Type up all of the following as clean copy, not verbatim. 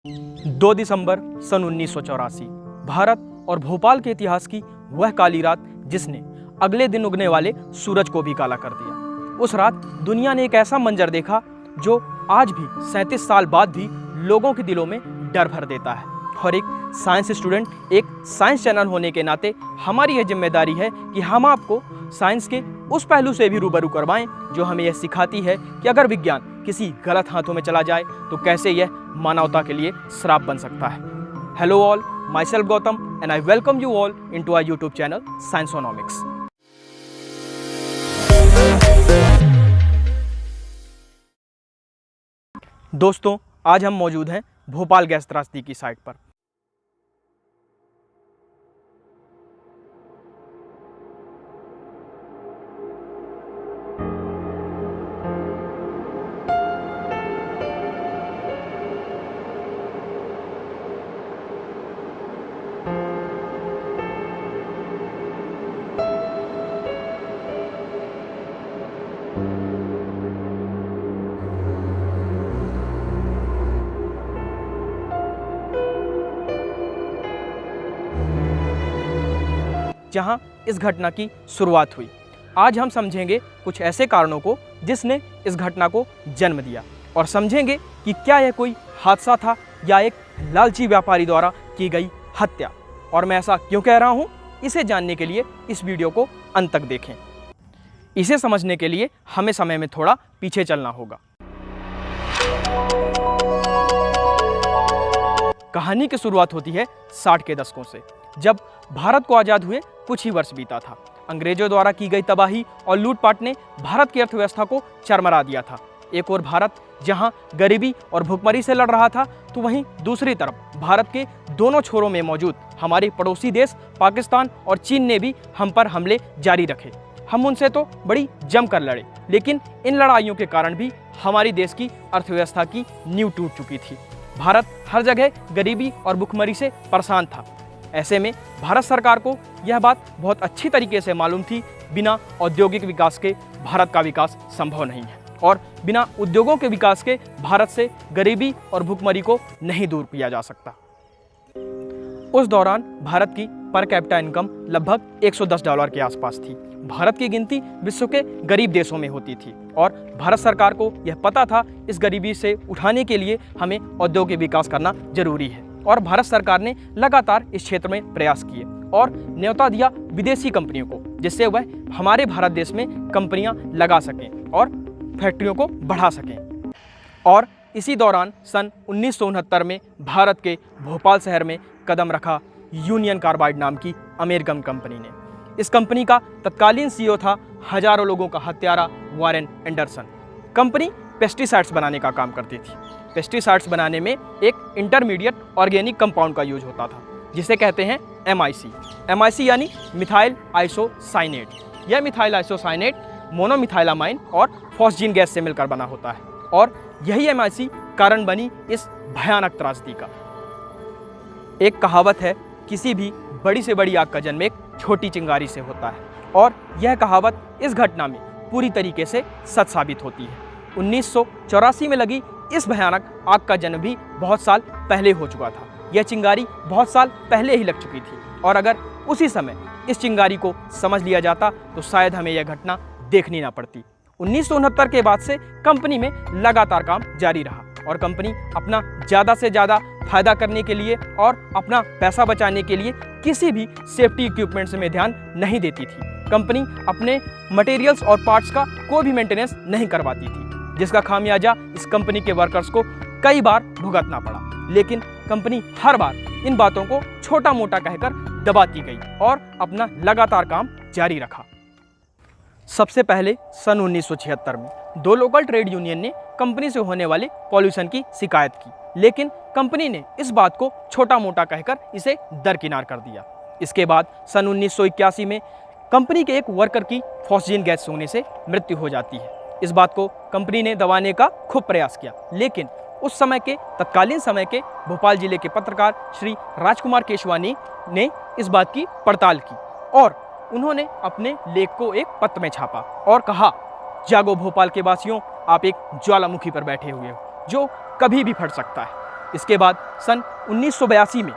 2 दिसंबर सन 1984 भारत और भोपाल के इतिहास की वह काली रात जिसने अगले दिन उगने वाले सूरज को भी काला कर दिया। उस रात दुनिया ने एक ऐसा मंजर देखा जो आज भी 37 साल बाद भी लोगों के दिलों में डर भर देता है। और एक साइंस स्टूडेंट, एक साइंस चैनल होने के नाते हमारी यह जिम्मेदारी है कि हम आपको साइंस के उस पहलू से भी रूबरू करवाएं जो हमें यह सिखाती है कि अगर विज्ञान किसी गलत हाथों में चला जाए तो कैसे यह मानवता के लिए श्राप बन सकता है। Hello all, myself Gautam and I welcome you all into our YouTube channel Scienceonomics. दोस्तों, आज हम मौजूद हैं भोपाल गैस त्रासदी की साइट पर। जहां इस घटना की शुरुआत हुई। आज हम समझेंगे कुछ ऐसे कारणों को जिसने इस घटना को जन्म दिया और समझेंगे कि क्या यह कोई हादसा था या एक लालची व्यापारी द्वारा की गई हत्या। और मैं ऐसा क्यों कह रहा हूं, इसे जानने के लिए इस वीडियो को अंत तक देखें। इसे समझने के लिए हमें समय में थोड़ा पीछे चलना होगा। कहानी की शुरुआत होती है 60 के दशकों से, जब भारत को आज़ाद हुए कुछ ही वर्ष बीता था। अंग्रेजों द्वारा की गई तबाही और लूटपाट ने भारत की अर्थव्यवस्था को चरमरा दिया था। एक और भारत जहां गरीबी और भुखमरी से लड़ रहा था, तो वहीं दूसरी तरफ भारत के दोनों छोरों में मौजूद हमारे पड़ोसी देश पाकिस्तान और चीन ने भी हम पर हमले जारी रखे। हम उनसे तो बड़ी जमकर लड़े, लेकिन इन लड़ाइयों के कारण भी हमारी देश की अर्थव्यवस्था की नींव टूट चुकी थी। भारत हर जगह गरीबी और भुखमरी से परेशान था। ऐसे में भारत सरकार को यह बात बहुत अच्छी तरीके से मालूम थी, बिना औद्योगिक विकास के भारत का विकास संभव नहीं है और बिना उद्योगों के विकास के भारत से गरीबी और भुखमरी को नहीं दूर किया जा सकता। उस दौरान भारत की पर कैपिटा इनकम लगभग $110 के आसपास थी। भारत की गिनती विश्व के गरीब देशों में होती थी और भारत सरकार को यह पता था इस गरीबी से उठाने के लिए हमें औद्योगिक विकास करना जरूरी है। और भारत सरकार ने लगातार इस क्षेत्र में प्रयास किए और न्योता दिया विदेशी कंपनियों को, जिससे वह हमारे भारत देश में कंपनियां लगा सकें और फैक्ट्रियों को बढ़ा सकें। और इसी दौरान सन 1969 में भारत के भोपाल शहर में कदम रखा यूनियन कार्बाइड नाम की अमेरिकन कंपनी ने। इस कंपनी का तत्कालीन सीईओ था हजारों लोगों का हत्यारा वारेन एंडरसन। कंपनी पेस्टिसाइड्स बनाने का काम करती थी। पेस्टिसाइड्स बनाने में एक इंटरमीडिएट ऑर्गेनिक कंपाउंड का यूज होता था, जिसे कहते हैं MIC यानी मिथाइल आइसोसाइनेट। यह मिथाइल आइसोसाइनेट मोनोमिथाइलामाइन और फॉस्जीन गैस से मिलकर बना होता है और यही MIC कारण बनी इस भयानक त्रासदी का। एक कहावत है, किसी भी बड़ी से बड़ी आग का जन्म एक छोटी चिंगारी से होता है, और यह कहावत इस घटना में पूरी तरीके से सच साबित होती है। 1984 में लगी इस भयानक आग का जन्म भी बहुत साल पहले हो चुका था। यह चिंगारी बहुत साल पहले ही लग चुकी थी और अगर उसी समय इस चिंगारी को समझ लिया जाता तो शायद हमें यह घटना देखनी ना पड़ती। 1969 के बाद से कंपनी में लगातार काम जारी रहा और कंपनी अपना ज़्यादा से ज़्यादा फायदा करने के लिए और अपना पैसा बचाने के लिए किसी भी सेफ्टी इक्विपमेंट्स में ध्यान नहीं देती थी। कंपनी अपने मटेरियल्स और पार्ट्स का कोई भी मेंटेनेंस नहीं करवाती थी, जिसका खामियाजा इस कंपनी के वर्कर्स को कई बार भुगतना पड़ा। लेकिन कंपनी हर बार इन बातों को छोटा मोटा कहकर दबाती गई और अपना लगातार काम जारी रखा। सबसे पहले सन 1976 में 2 लोकल ट्रेड यूनियन ने कंपनी से होने वाले पॉल्यूशन की शिकायत की, लेकिन कंपनी ने इस बात को छोटा मोटा कहकर इसे दरकिनार कर दिया। इसके बाद सन 1981 में कंपनी के एक वर्कर की फॉस्जीन गैस सूंघने से मृत्यु हो जाती है। इस बात को कंपनी ने दबाने का खूब प्रयास किया, लेकिन उस समय के तत्कालीन समय के भोपाल जिले के पत्रकार श्री राजकुमार केशवानी ने इस बात की पड़ताल की और उन्होंने अपने लेख को एक पत्र में छापा और कहा, जागो भोपाल के वासियों, आप एक ज्वालामुखी पर बैठे हुए हो जो कभी भी फट सकता है। इसके बाद सन 1982 में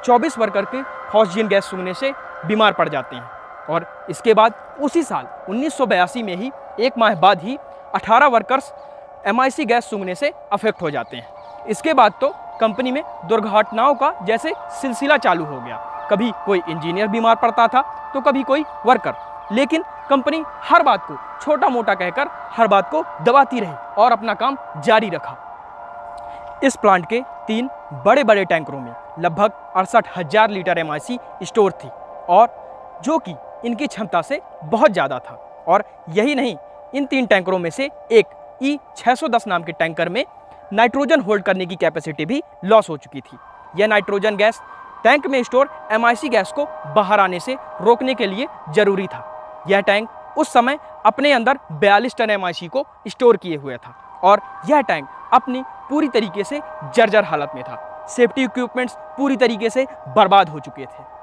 24 वर्कर के ऑक्सीजन गैस सूंघने से बीमार पड़ जाते हैं और इसके बाद उसी साल 1982 में ही 1 माह बाद ही 18 वर्कर्स MIC गैस सूंघने से अफेक्ट हो जाते हैं। इसके बाद तो कंपनी में दुर्घटनाओं का जैसे सिलसिला चालू हो गया। कभी कोई इंजीनियर बीमार पड़ता था तो कभी कोई वर्कर, लेकिन कंपनी हर बात को छोटा मोटा कहकर हर बात को दबाती रही और अपना काम जारी रखा। इस प्लांट के 3 बड़े बड़े टैंकरों में लगभग 68,000 लीटर MIC स्टोर थी और जो कि इनकी क्षमता से बहुत ज़्यादा था। और यही नहीं, इन 3 टैंकरों में से एक E610 नाम के टैंकर में नाइट्रोजन होल्ड करने की कैपेसिटी भी लॉस हो चुकी थी। यह नाइट्रोजन गैस टैंक में स्टोर MIC गैस को बाहर आने से रोकने के लिए जरूरी था। यह टैंक उस समय अपने अंदर 42 टन MIC को स्टोर किए हुए था और यह टैंक अपनी पूरी तरीके से जर्जर हालत में था। सेफ्टी इक्विपमेंट्स पूरी तरीके से बर्बाद हो चुके थे।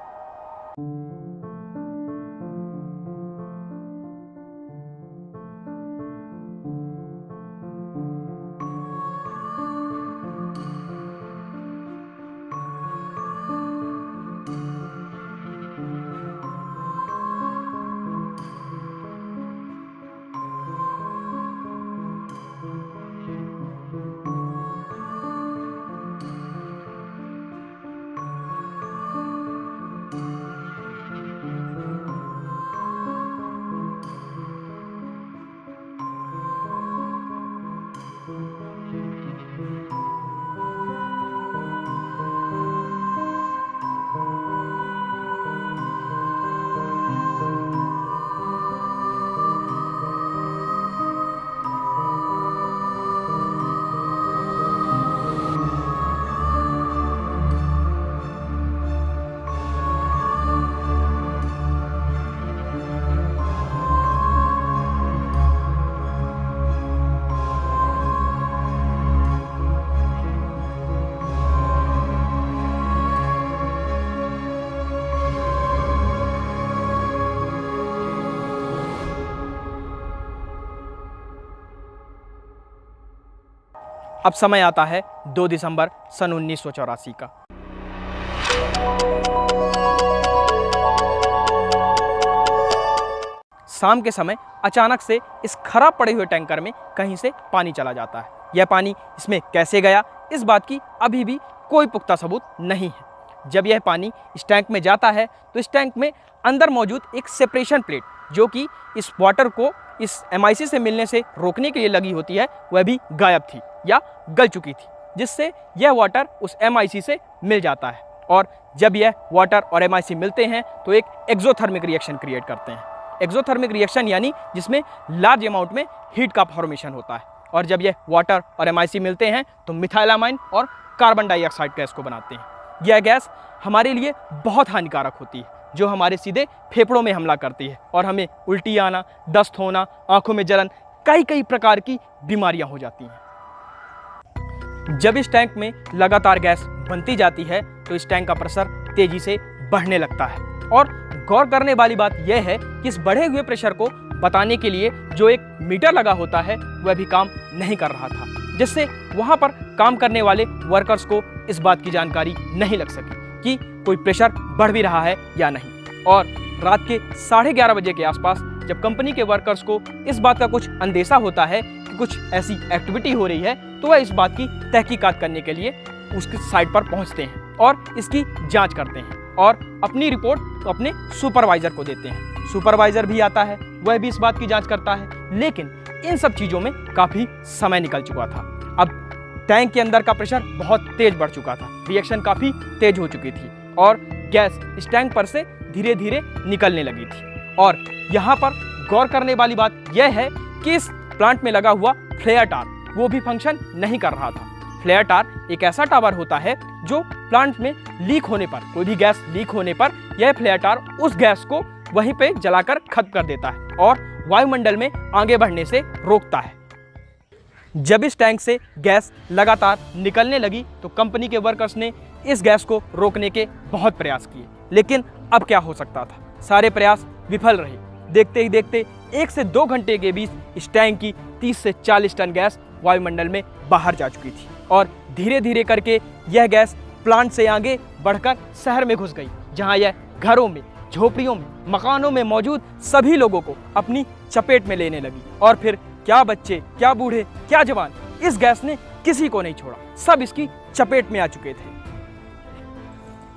अब समय आता है 2 दिसंबर सन 1984 का। शाम के समय अचानक से इस खराब पड़े हुए टैंकर में कहीं से पानी चला जाता है। यह पानी इसमें कैसे गया, इस बात की अभी भी कोई पुख्ता सबूत नहीं है। जब यह पानी इस टैंक में जाता है तो इस टैंक में अंदर मौजूद एक सेपरेशन प्लेट जो कि इस वाटर को इस MIC से मिलने से रोकने के लिए लगी होती है, वह भी गायब थी या गल चुकी थी, जिससे यह वाटर उस MIC से मिल जाता है। और जब यह वाटर और MIC मिलते हैं तो एक एक्सोथर्मिक रिएक्शन क्रिएट करते हैं। एक्सोथर्मिक रिएक्शन यानी जिसमें लार्ज अमाउंट में हीट का फॉर्मेशन होता है। और जब यह वाटर और MIC मिलते हैं तो मिथाइलामाइन और कार्बन डाइऑक्साइड गैस को बनाते हैं। यह गैस हमारे लिए बहुत हानिकारक होती है, जो हमारे सीधे फेफड़ों में हमला करती है और हमें उल्टी आना, दस्त होना, आंखों में जलन, कई प्रकार की बीमारियां हो जाती हैं। जब इस टैंक में लगातार गैस बनती जाती है तो इस टैंक का प्रेशर तेजी से बढ़ने लगता है। और गौर करने वाली बात यह है कि इस बढ़े हुए प्रेशर को बताने के लिए जो एक मीटर लगा होता है वह भी काम नहीं कर रहा था, जिससे वहां पर काम करने वाले वर्कर्स को इस बात की जानकारी नहीं लग सकी कि कोई प्रेशर बढ़ भी रहा है या नहीं। और रात के 11:30 बजे के आसपास जब कंपनी के वर्कर्स को इस बात का कुछ अंदेशा होता है कि कुछ ऐसी एक्टिविटी हो रही है तो वह इस बात की तहकीकात करने के लिए उसकी साइट पर पहुंचते हैं और इसकी जांच करते हैं और अपनी रिपोर्ट अपने सुपरवाइजर को देते हैं। सुपरवाइजर भी आता है, वह भी इस बात की जांच करता है, लेकिन इन सब चीज़ों में काफ़ी समय निकल चुका था। अब टैंक के अंदर का प्रेशर बहुत तेज बढ़ चुका था, रिएक्शन काफ़ी तेज हो चुकी थी और गैस इस टैंक पर से धीरे धीरे निकलने लगी थी। और यहाँ पर गौर करने वाली बात यह है कि इस प्लांट में लगा हुआ फ्लेयर टार वो भी फंक्शन नहीं कर रहा था। फ्लेयर टार एक ऐसा टावर होता है जो प्लांट में लीक होने पर, कोई भी गैस लीक होने पर यह फ्लेयर टार उस गैस को वहीं पे जलाकर खत्म कर देता है और वायुमंडल में आगे बढ़ने से रोकता है। जब इस टैंक से गैस लगातार निकलने लगी तो कंपनी के वर्कर्स ने इस गैस को रोकने के बहुत प्रयास किए, लेकिन अब क्या हो सकता था, सारे प्रयास विफल रहे। देखते ही देखते 1 से 2 घंटे के बीच इस टैंक की 30 से 40 टन गैस वायुमंडल में बाहर जा चुकी थी। और धीरे धीरे करके यह गैस प्लांट से आगे बढ़कर शहर में घुस गई, जहां यह घरों में, झोपड़ियों में, मकानों में मौजूद सभी लोगों को अपनी चपेट में लेने लगी। और फिर क्या बच्चे, क्या बूढ़े, क्या जवान, इस गैस ने किसी को नहीं छोड़ा, सब इसकी चपेट में आ चुके थे।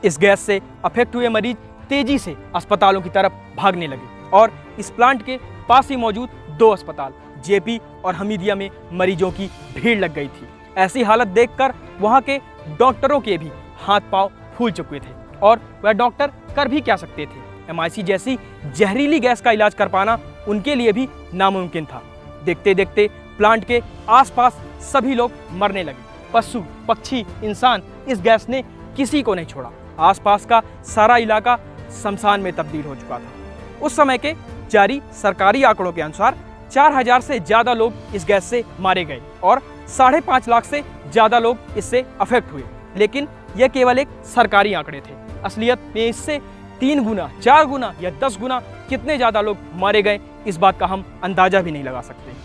इस गैस से अफेक्ट हुए मरीज तेजी से अस्पतालों की तरफ भागने लगे और इस प्लांट के पास ही मौजूद 2 अस्पताल जेपी और हमीदिया में मरीजों की भीड़ लग गई थी। ऐसी हालत देखकर वहां के डॉक्टरों के भी हाथ पांव फूल चुके थे और वह डॉक्टर कर भी क्या सकते थे। MIC जैसी जहरीली गैस का इलाज कर पाना उनके लिए भी नामुमकिन था। देखते देखते प्लांट के आसपास सभी लोग मरने लगे। पशु, पक्षी, इंसान, इस गैस ने किसी को नहीं छोड़ा। आसपास का सारा इलाका शमशान में तब्दील हो चुका था। उस समय के जारी सरकारी आंकड़ों के अनुसार 4000 से ज्यादा लोग इस गैस से मारे गए और 5.5 लाख से ज्यादा लोग इससे अफेक्ट हुए। लेकिन यह केवल एक सरकारी आंकड़े थे। असलियत में इससे 3 गुना, 4 गुना या 10 गुना कितने ज्यादा लोग मारे गए, इस बात का हम अंदाजा भी नहीं लगा सकते।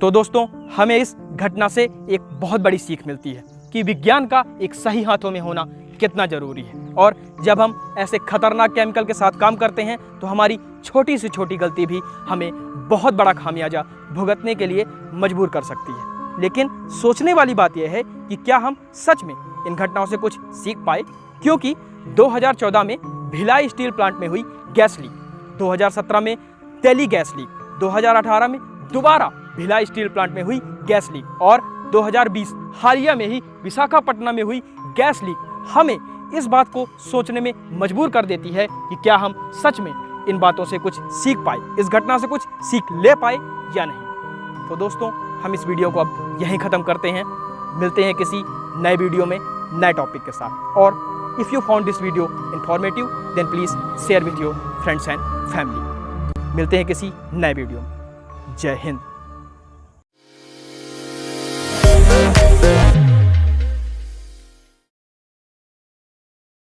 तो दोस्तों, हमें इस घटना से एक बहुत बड़ी सीख मिलती है कि विज्ञान का एक सही हाथों में होना कितना जरूरी है। और जब हम ऐसे खतरनाक केमिकल के साथ काम करते हैं तो हमारी छोटी से छोटी गलती भी हमें बहुत बड़ा खामियाजा भुगतने के लिए मजबूर कर सकती है। लेकिन सोचने वाली बात यह है कि क्या हम सच में इन घटनाओं से कुछ सीख पाए, क्योंकि 2014 में भिलाई स्टील प्लांट में हुई गैस लीक, 2017 में दिल्ली गैस लीक, 2018 में दोबारा भिलाई स्टील प्लांट में हुई गैस लीक और 2020 हालिया में ही विशाखापट्टनम में हुई गैस लीक हमें इस बात को सोचने में मजबूर कर देती है कि क्या हम सच में इन बातों से कुछ सीख पाए, इस घटना से कुछ सीख ले पाए या नहीं। तो दोस्तों, हम इस वीडियो को अब यहीं ख़त्म करते हैं। मिलते हैं किसी नए वीडियो में नए टॉपिक के साथ। और if you found this video informative then please share with your friends and family. मिलते हैं किसी नए वीडियो में। जय हिंद।